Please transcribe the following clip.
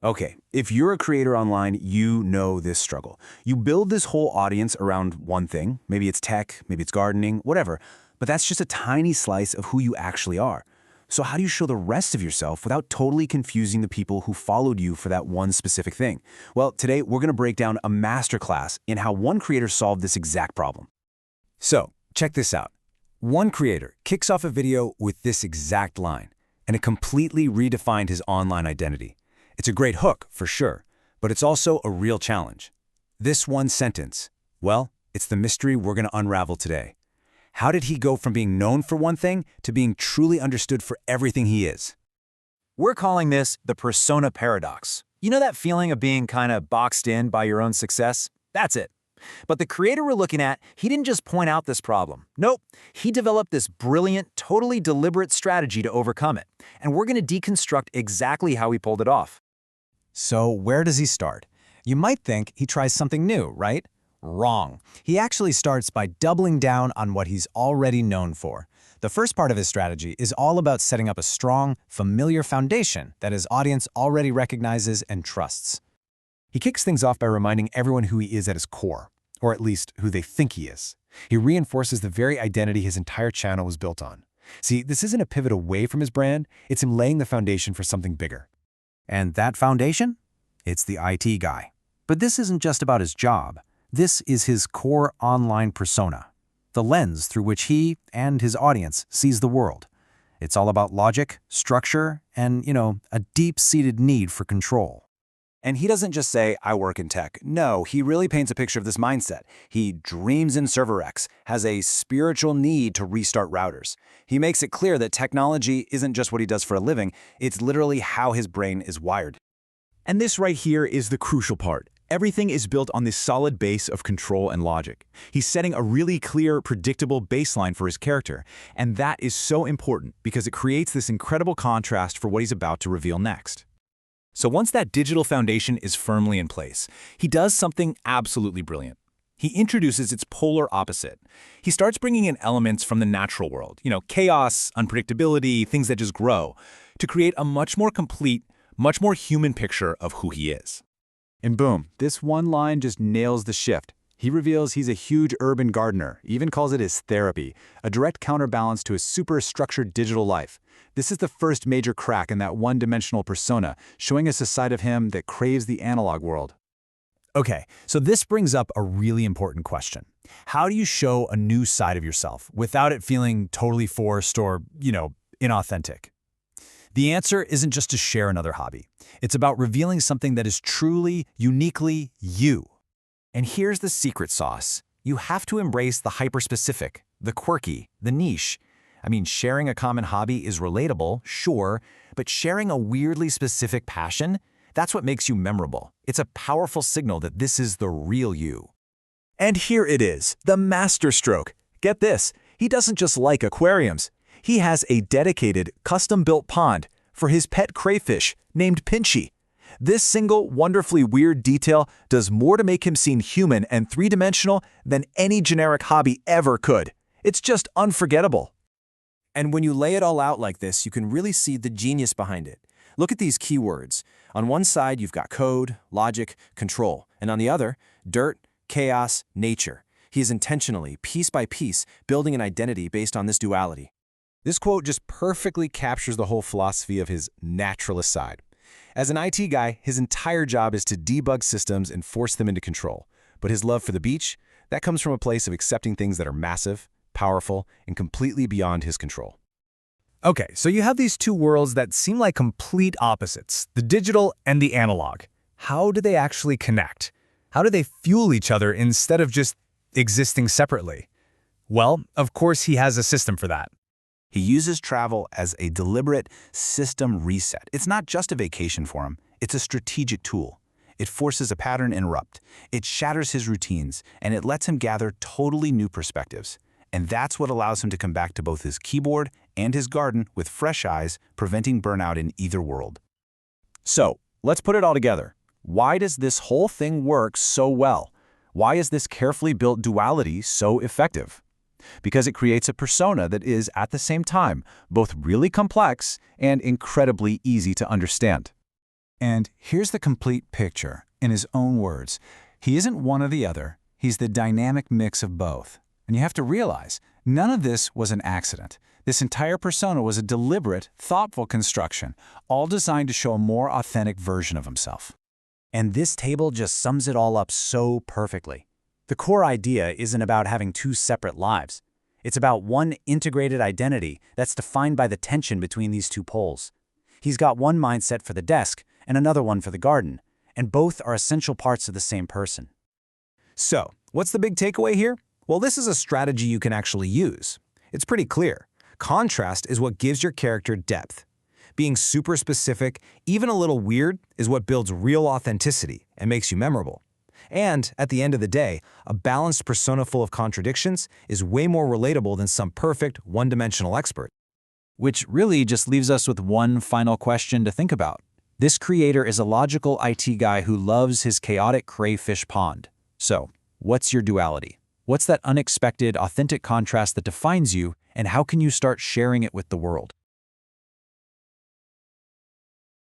Okay, if you're a creator online, you know this struggle. You build this whole audience around one thing. Maybe it's tech, maybe it's gardening, whatever. But that's just a tiny slice of who you actually are. So how do you show the rest of yourself without totally confusing the people who followed you for that one specific thing? Well, today we're going to break down a masterclass in how one creator solved this exact problem. So, check this out. One creator kicks off a video with this exact line, and it completely redefined his online identity. It's a great hook, for sure, but it's also a real challenge. This one sentence, well, it's the mystery we're going to unravel today. How did he go from being known for one thing to being truly understood for everything he is? We're calling this the persona paradox. You know that feeling of being kind of boxed in by your own success? That's it. But the creator we're looking at, he didn't just point out this problem. Nope, he developed this brilliant, totally deliberate strategy to overcome it. And we're going to deconstruct exactly how he pulled it off. So where does he start? You might think he tries something new, right? Wrong. He actually starts by doubling down on what he's already known for. The first part of his strategy is all about setting up a strong, familiar foundation that his audience already recognizes and trusts. He kicks things off by reminding everyone who he is at his core, or at least who they think he is. He reinforces the very identity his entire channel was built on. See, this isn't a pivot away from his brand, it's him laying the foundation for something bigger. And that foundation? It's the IT guy. But this isn't just about his job. This is his core online persona, the lens through which he and his audience sees the world. It's all about logic, structure, and, a deep-seated need for control. And he doesn't just say, I work in tech. No, he really paints a picture of this mindset. He dreams in ServerX, has a spiritual need to restart routers. He makes it clear that technology isn't just what he does for a living, it's literally how his brain is wired. And this right here is the crucial part. Everything is built on this solid base of control and logic. He's setting a really clear, predictable baseline for his character, and that is so important because it creates this incredible contrast for what he's about to reveal next. So once that digital foundation is firmly in place, he does something absolutely brilliant. He introduces its polar opposite. He starts bringing in elements from the natural world, chaos, unpredictability, things that just grow, to create a much more complete, much more human picture of who he is. And boom, this one line just nails the shift. He reveals he's a huge urban gardener, even calls it his therapy, a direct counterbalance to his super structured digital life. This is the first major crack in that one-dimensional persona, showing us a side of him that craves the analog world. Okay, so this brings up a really important question. How do you show a new side of yourself without it feeling totally forced or, inauthentic? The answer isn't just to share another hobby. It's about revealing something that is truly, uniquely you. And here's the secret sauce. You have to embrace the hyper-specific, the quirky, the niche. Sharing a common hobby is relatable, sure, but sharing a weirdly specific passion, that's what makes you memorable. It's a powerful signal that this is the real you. And here it is, the masterstroke. Get this, he doesn't just like aquariums. He has a dedicated, custom-built pond for his pet crayfish named Pinchy. This single, wonderfully weird detail does more to make him seem human and three-dimensional than any generic hobby ever could. It's just unforgettable. And when you lay it all out like this, you can really see the genius behind it. Look at these keywords. On one side, you've got code, logic, control, and on the other, dirt, chaos, nature. He is intentionally, piece by piece, building an identity based on this duality. This quote just perfectly captures the whole philosophy of his naturalist side. As an IT guy, his entire job is to debug systems and force them into control. But his love for the beach, that comes from a place of accepting things that are massive, powerful, and completely beyond his control. Okay, so you have these two worlds that seem like complete opposites, the digital and the analog. How do they actually connect? How do they fuel each other instead of just existing separately? Well, of course he has a system for that. He uses travel as a deliberate system reset. It's not just a vacation for him, it's a strategic tool. It forces a pattern interrupt. It shatters his routines, and it lets him gather totally new perspectives. And that's what allows him to come back to both his keyboard and his garden with fresh eyes, preventing burnout in either world. So, let's put it all together. Why does this whole thing work so well? Why is this carefully built duality so effective? Because it creates a persona that is, at the same time, both really complex and incredibly easy to understand. And here's the complete picture, in his own words. He isn't one or the other, he's the dynamic mix of both. And you have to realize, none of this was an accident. This entire persona was a deliberate, thoughtful construction, all designed to show a more authentic version of himself. And this table just sums it all up so perfectly. The core idea isn't about having two separate lives. It's about one integrated identity that's defined by the tension between these two poles. He's got one mindset for the desk and another one for the garden, and both are essential parts of the same person. So, what's the big takeaway here? Well, this is a strategy you can actually use. It's pretty clear. Contrast is what gives your character depth. Being super specific, even a little weird, is what builds real authenticity and makes you memorable. And, at the end of the day, a balanced persona full of contradictions is way more relatable than some perfect, one-dimensional expert. Which really just leaves us with one final question to think about. This creator is a logical IT guy who loves his chaotic crayfish pond. So, what's your duality? What's that unexpected, authentic contrast that defines you, and how can you start sharing it with the world?